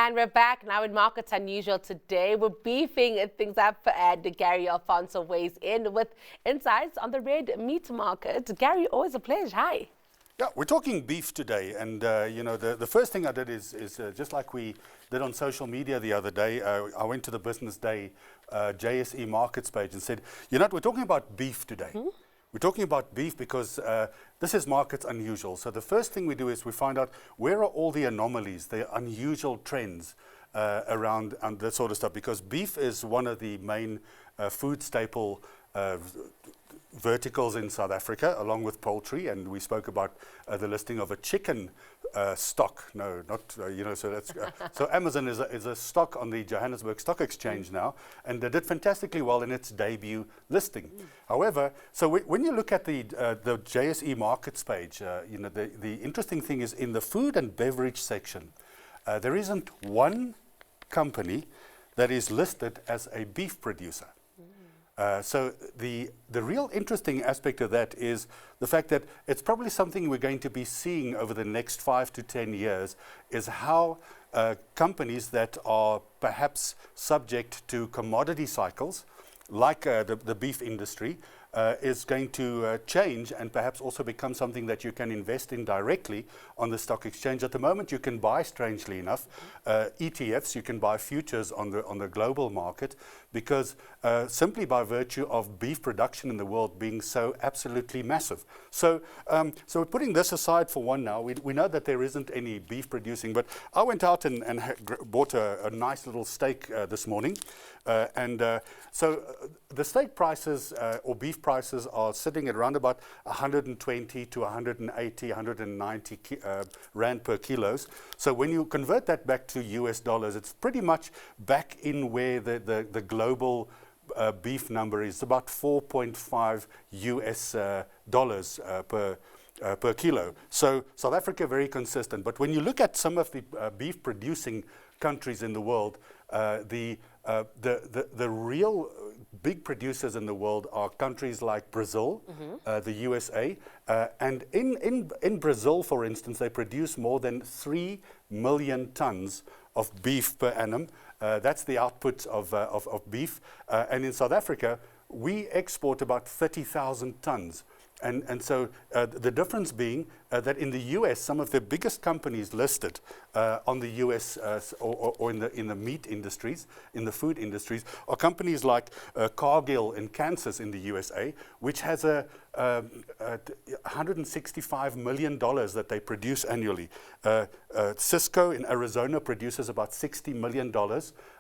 And we're back now in Markets Unusual today. We're beefing things up, and Gary Alfonso weighs in with insights on the red meat market. Gary, always a pleasure. Hi. Yeah, we're talking beef today, and the first thing I did is just like we did on social media the other day. I went to the Business Day JSE Markets page and said, we're talking about beef today. Mm-hmm. We're talking about beef because this is Markets Unusual. So the first thing we do is we find out where are all the anomalies, the unusual trends around and that sort of stuff, because beef is one of the main food staple verticals in South Africa, along with poultry, and we spoke about the listing of a chicken stock. No, not So that's so Amazon is a stock on the Johannesburg Stock Exchange now, and they did fantastically well in its debut listing. However, so when you look at the JSE Markets page, the interesting thing is in the food and beverage section, there isn't one company that is listed as a beef producer. So the real interesting aspect of that is the fact that it's probably something we're going to be seeing over the next 5 to 10 years, is how companies that are perhaps subject to commodity cycles, like the beef industry, is going to change and perhaps also become something that you can invest in directly on the stock exchange. At the moment, you can buy, strangely enough, ETFs. You can buy futures on the global market, because simply by virtue of beef production in the world being so absolutely massive. So we're putting this aside for one now. We know that there isn't any beef producing, but I went out and bought a nice little steak this morning. So the steak prices or beef prices are sitting at around about 120 to 180, 190 rand per kilos. So when you convert that back to US dollars, it's pretty much back in where the global beef number is, about 4.5 US dollars per kilo. So South Africa very consistent. But when you look at some of the beef producing countries in the world, the real big producers in the world are countries like Brazil, the USA, and in Brazil, for instance, they produce more than 3 million tons of beef per annum. That's the output of beef. And in South Africa, we export about 30,000 tons. And so the difference being that in the US, some of the biggest companies listed on the US or in the meat industries, in the food industries, are companies like Cargill in Kansas in the USA, which has $165 million that they produce annually. Cisco in Arizona produces about $60 million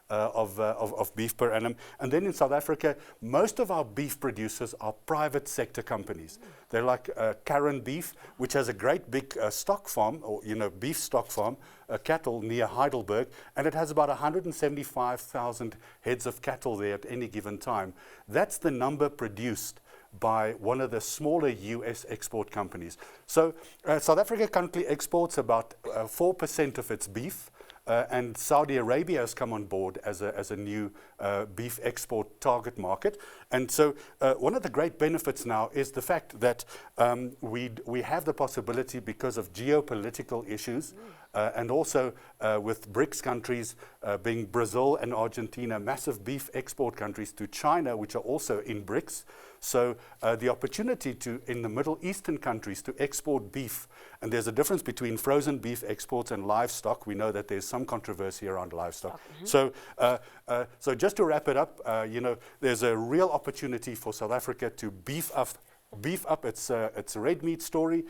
of beef per annum. And then in South Africa, most of our beef producers are private sector companies. They're like Karen Beef, which has a great big stock farm, or beef stock farm, cattle near Heidelberg, and it has about 175,000 heads of cattle there at any given time. That's the number produced by one of the smaller US export companies. So South Africa currently exports about 4% of its beef, and Saudi Arabia has come on board as a new beef export target market. And so one of the great benefits now is the fact that we have the possibility, because of geopolitical issues, and also with BRICS countries being Brazil and Argentina, massive beef export countries, to China, which are also in BRICS. So the opportunity in the Middle Eastern countries to export beef, and there's a difference between frozen beef exports and livestock. We know that there's some controversy around livestock. So just to wrap it up, there's a real opportunity for South Africa to beef up its red meat story,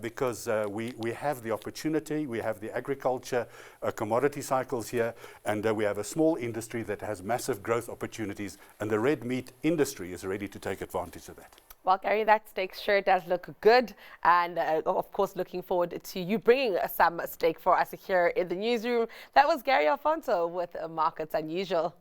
because we have the opportunity, we have the agriculture commodity cycles here, and we have a small industry that has massive growth opportunities, and the red meat industry is ready to take advantage of that. Well, Gary, that steak sure does look good, and of course looking forward to you bringing some steak for us here in the newsroom. That was Gary Alfonso with Markets Unusual.